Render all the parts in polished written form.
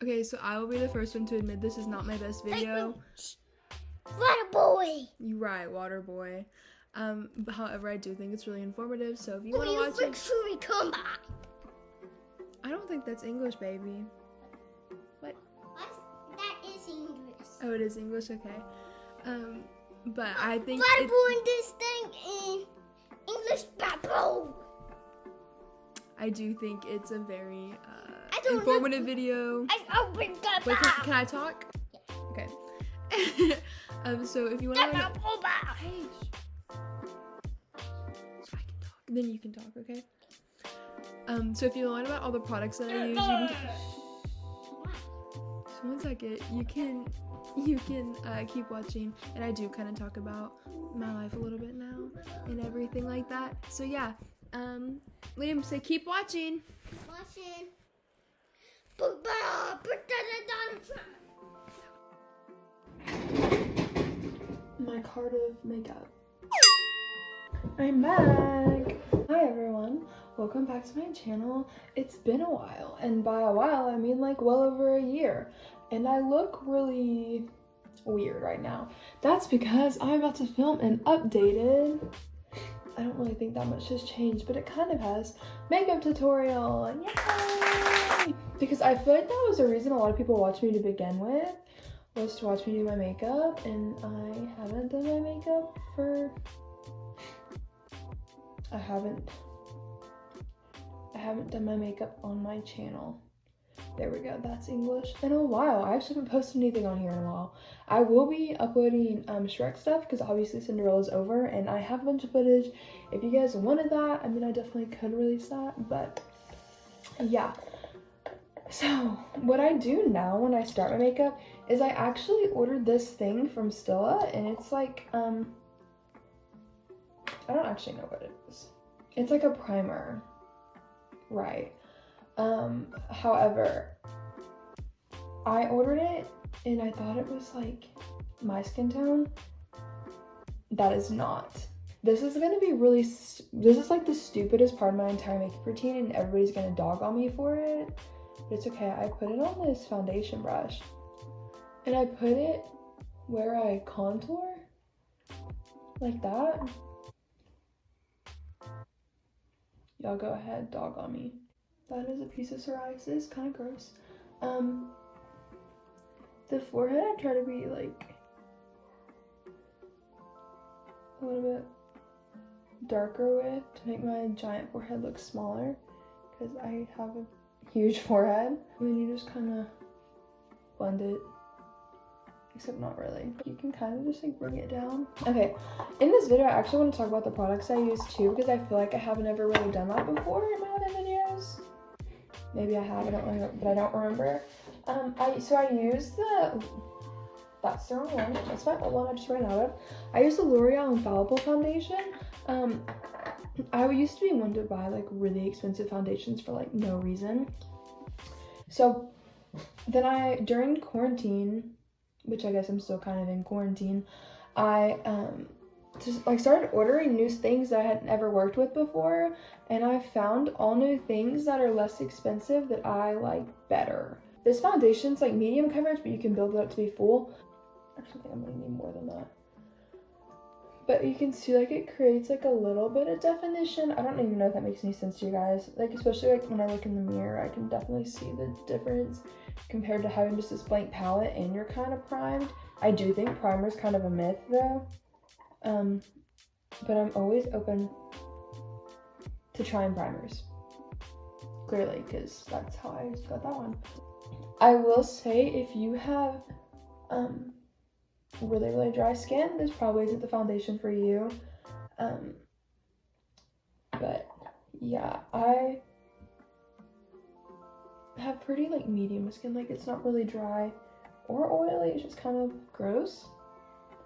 Okay, so I will be the first one to admit this is not my best video. Water boy. You're right, water boy. But however, I do think it's really informative. So if you want to watch Make it, sure we come back. I don't think that's English, baby. What? That is English. Oh, it is English. Okay. But I think Water boy in this thing in English babble. I do think it's a very don't informative video. I opened the Wait, back. can I talk? Yeah. Okay. So if you want to learn, hey, so I can talk. Then you can talk, okay? So if you learn about all the products that I use, you can. Just 1 second. You can keep watching, and I do kind of talk about my life a little bit now and everything like that. So yeah, Liam, say keep watching. Watching. My card of makeup. I'm back. Hi everyone, welcome back to my channel. It's been a while, and by a while I mean like well over a year, and I look really weird right now. That's because I'm about to film an updated, I don't really think that much has changed, but it kind of has, makeup tutorial. Yay! Because I feel like that was the reason a lot of people watched me to begin with, was to watch me do my makeup, and I haven't done my makeup for, I haven't done my makeup on my channel. There we go, that's English. In a while. I actually haven't posted anything on here in a while. I will be uploading Shrek stuff because obviously Cinderella's over and I have a bunch of footage. If you guys wanted that, I mean, I definitely could release that, but yeah. So what I do now when I start my makeup is I actually ordered this thing from Stilla, and it's like, I don't actually know what it is. It's like a primer, right? However, I ordered it and I thought it was like my skin tone. That is not. This is gonna be really, this is like the stupidest part of my entire makeup routine, and everybody's gonna dog on me for it. But it's okay, I put it on this foundation brush and I put it where I contour, like that. Y'all go ahead, dog on me. That is a piece of psoriasis, kind of gross. The forehead I try to be like a little bit darker with to make my giant forehead look smaller, because I have a huge forehead. And then you just kind of blend it, except not really. You can kind of just like bring it down. Okay, in this video I actually want to talk about the products I use too, because I feel like I haven't ever really done that before in my other videos. Maybe I have, I don't really know, but I don't remember. So I use that's the wrong one. That's my old one I just ran out of. I use the L'Oreal Infallible foundation. I used to be one to buy like really expensive foundations for like no reason. So then during quarantine, which I guess I'm still kind of in quarantine, I just like started ordering new things that I hadn't ever worked with before, and I found all new things that are less expensive that I like better. This foundation's like medium coverage, but you can build it up to be full. Actually, I think I'm gonna need more than that. But you can see like it creates like a little bit of definition. I don't even know if that makes any sense to you guys. Like especially like when I look in the mirror, I can definitely see the difference compared to having just this blank palette and you're kind of primed. I do think primer's kind of a myth though. But I'm always open to trying primers. Clearly, because that's how I got that one. I will say if you have really dry skin, this probably isn't the foundation for you. But yeah, I have pretty like medium skin, like it's not really dry or oily, it's just kind of gross.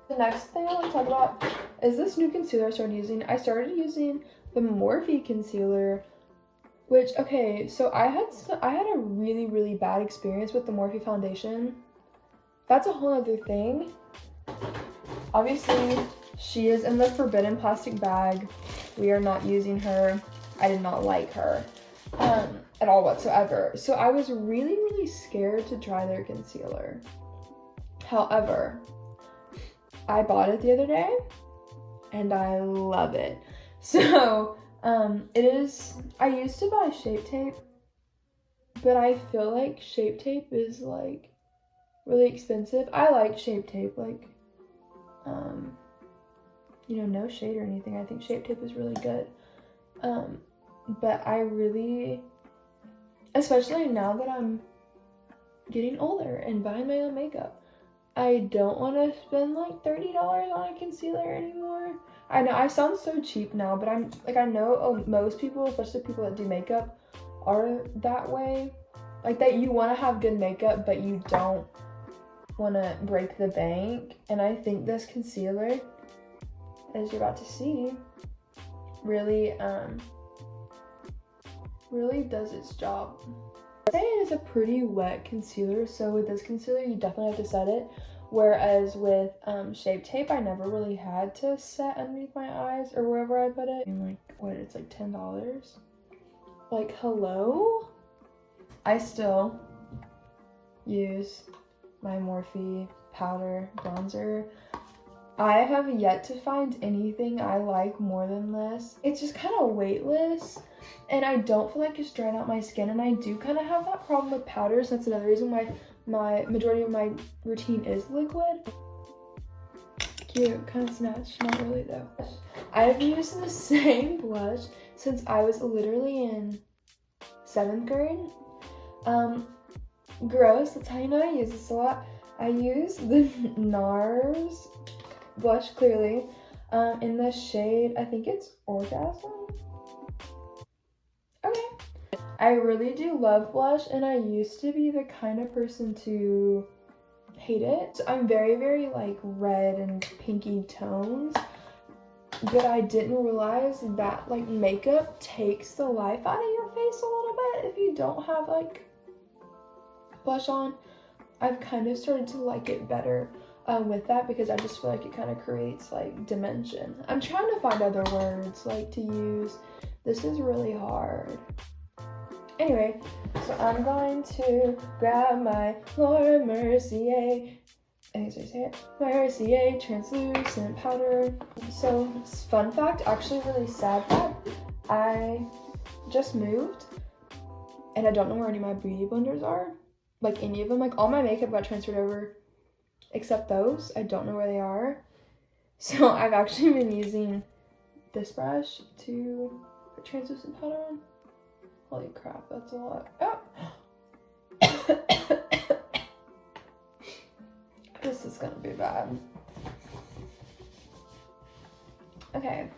The next thing I want to talk about is this new concealer I started using. I started using the Morphe concealer, which, okay, so I had a really bad experience with the Morphe foundation. That's a whole other thing. Obviously, she is in the forbidden plastic bag. We are not using her. I did not like her. at all whatsoever. So I was really, really scared to try their concealer. However, I bought it the other day and I love it. So it is, I used to buy Shape Tape, but I feel like Shape Tape is like really expensive. I like Shape Tape, like, you know, no shade or anything. I think Shape Tape is really good. But I really, especially now that I'm getting older and buying my own makeup, I don't want to spend like $30 on a concealer anymore. I know I sound so cheap now, but I'm like, I know most people, especially people that do makeup, are that way. Like that you want to have good makeup, but you don't want to break the bank. And I think this concealer, as you're about to see, really really does its job. I'd say it is a pretty wet concealer, so with this concealer you definitely have to set it, whereas with Shape Tape I never really had to set underneath my eyes or wherever I put it. And like, what, it's like $10? Like, hello? I still use my Morphe powder bronzer. I have yet to find anything I like more than this. It's just kind of weightless, and I don't feel like it's drying out my skin, and I do kind of have that problem with powders. That's another reason why my majority of my routine is liquid. Cute, kind of snatched, not really though. I've used the same blush since I was literally in 7th grade. Gross, that's how you know I use this a lot. I use the NARS blush, clearly, in the shade, I think it's Orgasm. Okay. I really do love blush, and I used to be the kind of person to hate it. So I'm very, very like red and pinky tones, but I didn't realize that like makeup takes the life out of your face a little bit if you don't have like blush on. I've kind of started to like it better with that, because I just feel like it kind of creates like dimension. I'm trying to find other words like to use. This is really hard. Anyway, so I'm going to grab my Laura Mercier, I think that's how you say it, Mercier translucent powder. So, fun fact, actually really sad fact, I just moved and I don't know where any of my beauty blenders are. Like any of them, like all my makeup got transferred over except those. I don't know where they are. So I've actually been using this brush to put translucent powder on. Holy crap, that's a lot. Oh. This is gonna be bad. Okay.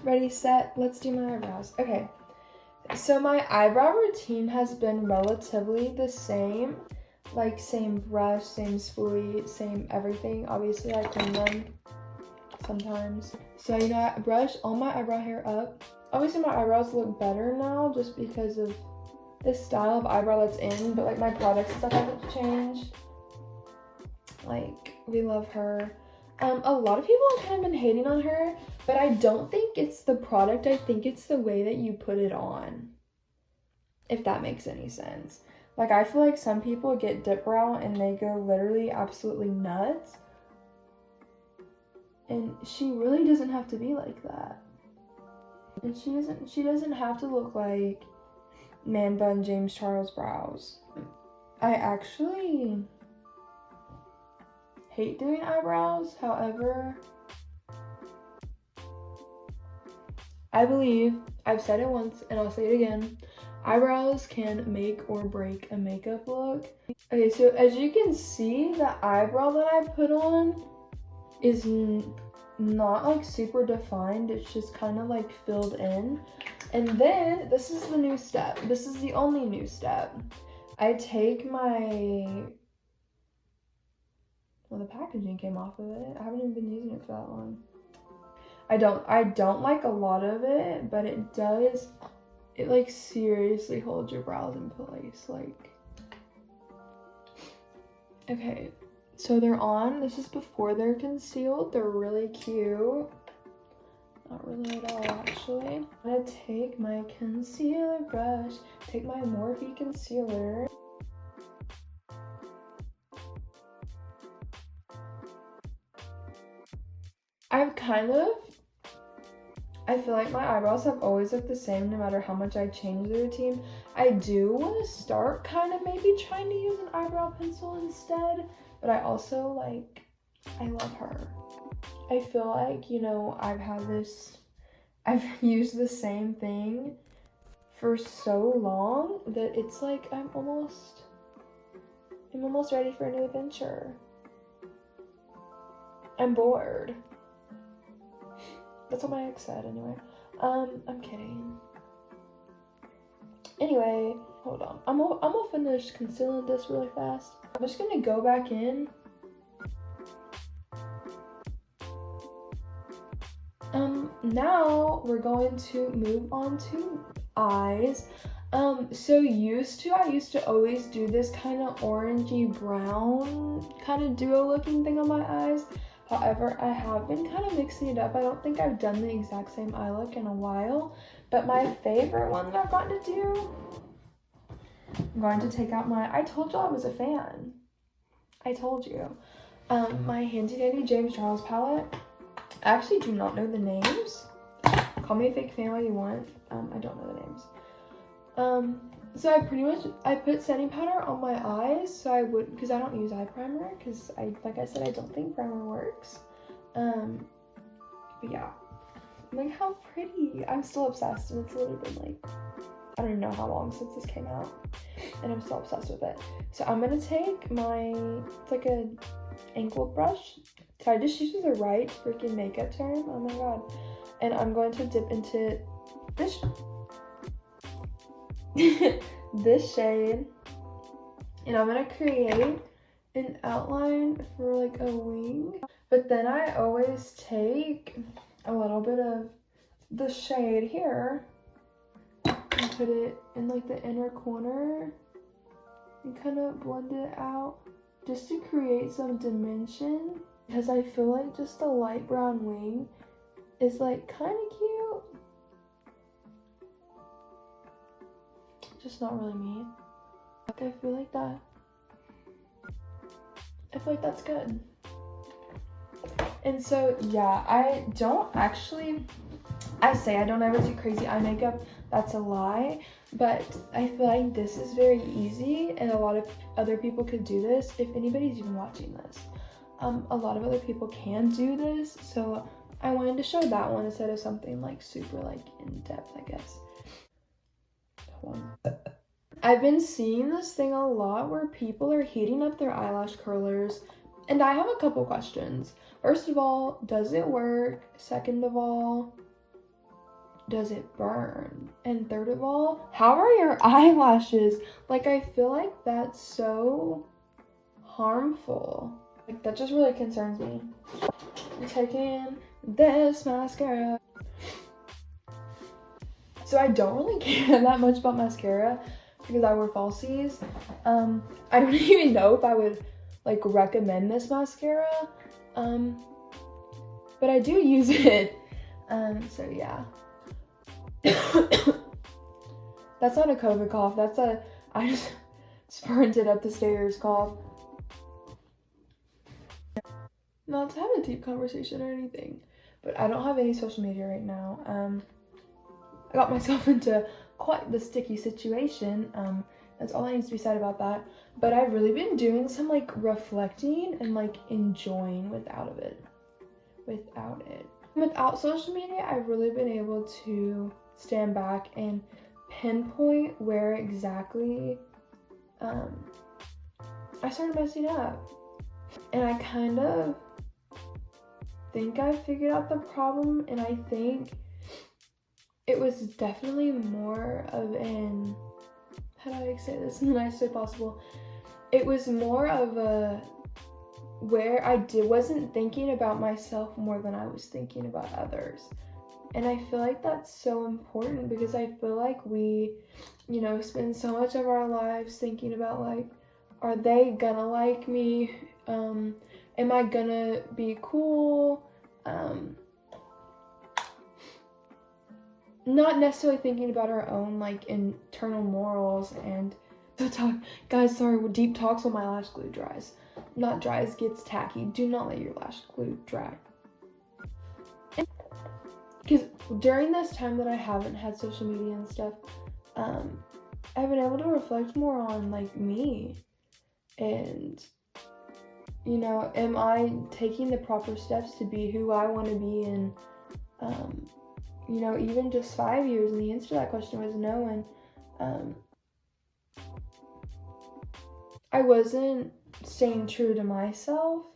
Ready, set, let's do my eyebrows. Okay. So my eyebrow routine has been relatively the same. Like same brush, same spoolie, same everything. Obviously I clean them sometimes. So you know, I brush all my eyebrow hair up. Obviously my eyebrows look better now just because of this style of eyebrow that's in, but like my products and stuff haven't changed. Like, we love her. A lot of people have kind of been hating on her, but I don't think it's the product. I think it's the way that you put it on, if that makes any sense. Like, I feel like some people get dip brow and they go literally absolutely nuts. And she really doesn't have to be like that. And she doesn't have to look like Man Bun James Charles brows. I actually hate doing eyebrows. However, I believe, I've said it once and I'll say it again, eyebrows can make or break a makeup look. Okay, so as you can see, the eyebrow that I put on is not like super defined. It's just kind of like filled in. And then this is the new step. This is the only new step. I take my, well, the packaging came off of it. I haven't even been using it for that long. I don't like a lot of it, but it does, it like seriously holds your brows in place. Like, okay, so they're on. This is before they're concealed. They're really cute. All not really at all, actually. I'm gonna take my concealer brush, take my Morphe concealer. I feel like my eyebrows have always looked the same no matter how much I change the routine. I do want to start kind of maybe trying to use an eyebrow pencil instead, but I also like, I love her. I feel like, you know, I've used the same thing for so long that it's like I'm almost ready for a new adventure. I'm bored. That's what my ex said anyway. I'm kidding. Anyway, hold on. I'm gonna finish concealing this really fast. I'm just gonna go back in. Now we're going to move on to eyes. So I used to always do this kind of orangey brown kind of duo looking thing on my eyes. However, I have been kind of mixing it up. I don't think I've done the exact same eye look in a while, but my favorite one that I've gotten to do, I'm going to take out I told you I was a fan. I told you. My handy dandy James Charles palette. I actually do not know the names. Call me a fake fan all you want. I don't know the names. So I put setting powder on my eyes, because I don't use eye primer, because like I said, I don't think primer works. But yeah, like how pretty. I'm still obsessed, and it's literally been like, I don't even know how long since this came out, and I'm still obsessed with it. So I'm gonna take it's like a angled brush. Did I just use the right freaking makeup term? Oh my god. And I'm going to dip into this this shade, and I'm gonna create an outline for like a wing. But then I always take a little bit of the shade here and put it in like the inner corner and kind of blend it out just to create some dimension, because I feel like just a light brown wing is like kind of cute. Just not really me. I feel like that's good. And so yeah, I say I don't ever do crazy eye makeup. That's a lie. But I feel like this is very easy, and a lot of other people could do this if anybody's even watching this. A lot of other people can do this, so I wanted to show that one instead of something like super like in depth, I guess. I've been seeing this thing a lot where people are heating up their eyelash curlers, and I have a couple questions. First of all, does it work? Second of all, does it burn? And third of all, how are your eyelashes? Like, I feel like that's so harmful. Like, that just really concerns me. I'm taking this mascara. So I don't really care that much about mascara because I wear falsies. I don't even know if I would like recommend this mascara, but I do use it. So yeah. That's not a COVID cough. I just sprinted up the stairs cough. Not to have a deep conversation or anything, but I don't have any social media right now. I got myself into quite the sticky situation. That's all that needs to be said about that. But I've really been doing some like reflecting and like enjoying without it. Without social media, I've really been able to stand back and pinpoint where exactly I started messing up. And I kind of think I figured out the problem, and I think it was definitely more of an, how do I say this in the nicest way possible? It was more of a, where I wasn't thinking about myself more than I was thinking about others. And I feel like that's so important, because I feel like we, you know, spend so much of our lives thinking about like, are they gonna like me? Am I gonna be cool? not necessarily thinking about our own like internal morals. And guys, sorry, deep talks when my lash glue dries. Not dries, gets tacky. Do not let your lash glue dry. Because during this time that I haven't had social media and stuff, I've been able to reflect more on like me, and you know, am I taking the proper steps to be who I want to be in, you know, even just 5 years? And the answer to that question was no. And I wasn't staying true to myself,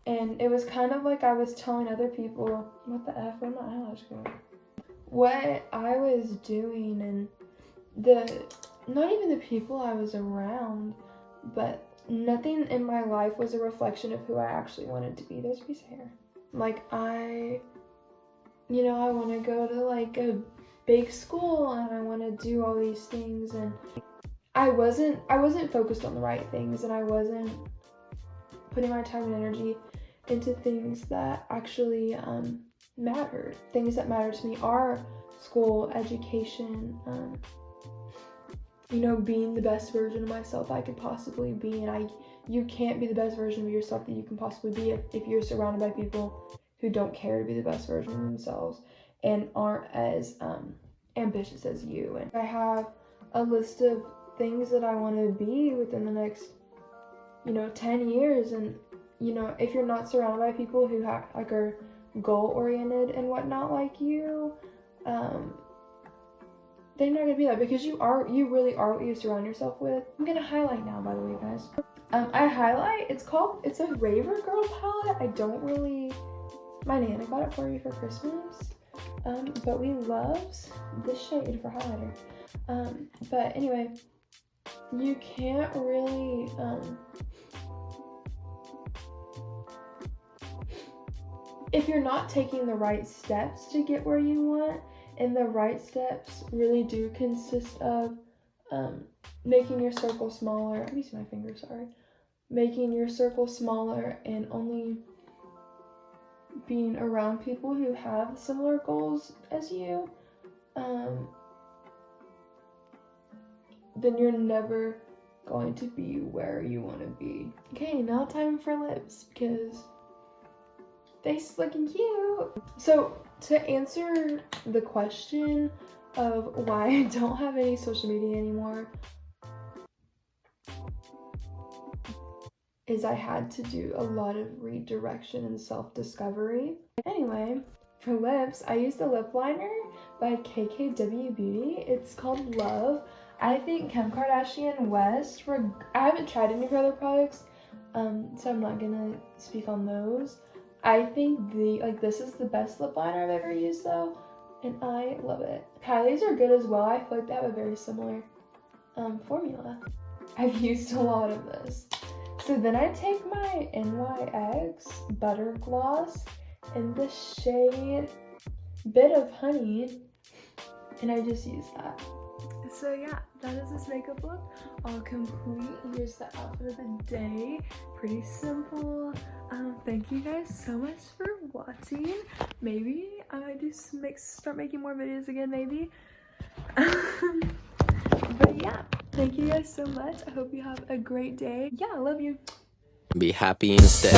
and it was kind of like I was telling other people, what the F, where'd my eyelash go? What I was doing, and not even the people I was around, but nothing in my life was a reflection of who I actually wanted to be. There's a piece of hair. Like I want to go to like a big school, and I want to do all these things, and I wasn't focused on the right things, and I wasn't putting my time and energy into things that actually mattered. Things that matter to me are school, education, you know, being the best version of myself I could possibly be. And you can't be the best version of yourself that you can possibly be if you're surrounded by people who don't care to be the best version of themselves and aren't as ambitious as you. And I have a list of things that I want to be within the next, you know, 10 years. And you know, if you're not surrounded by people who are goal oriented and whatnot like you, they're not gonna be that, because you really are what you surround yourself with. I'm gonna highlight now, by the way, guys. I highlight, it's a Raver Girl palette. My Nana got it for me for Christmas, but we loved this shade for highlighter. But anyway, you can't really, if you're not taking the right steps to get where you want, and the right steps really do consist of making your circle smaller. Let me see my finger, sorry. Making your circle smaller and only being around people who have similar goals as you, then you're never going to be where you want to be. Okay, now time for lips, because face is looking cute. So to answer the question of why I don't have any social media anymore, is I had to do a lot of redirection and self-discovery. Anyway, for lips, I used a lip liner by KKW Beauty. It's called Love. I think Kim Kardashian West, I haven't tried any of her other products, so I'm not gonna speak on those. I think this is the best lip liner I've ever used though, and I love it. Kylie's are good as well. I feel like they have a very similar formula. I've used a lot of this. So then I take my NYX Butter Gloss in the shade Bit of Honey, and I just use that. So yeah, that is this makeup look all complete. Here's the outfit of the day. Pretty simple. Thank you guys so much for watching. Maybe I might start making more videos again, maybe. But yeah, thank you guys so much. I hope you have a great day. Yeah, I love you. Be happy instead.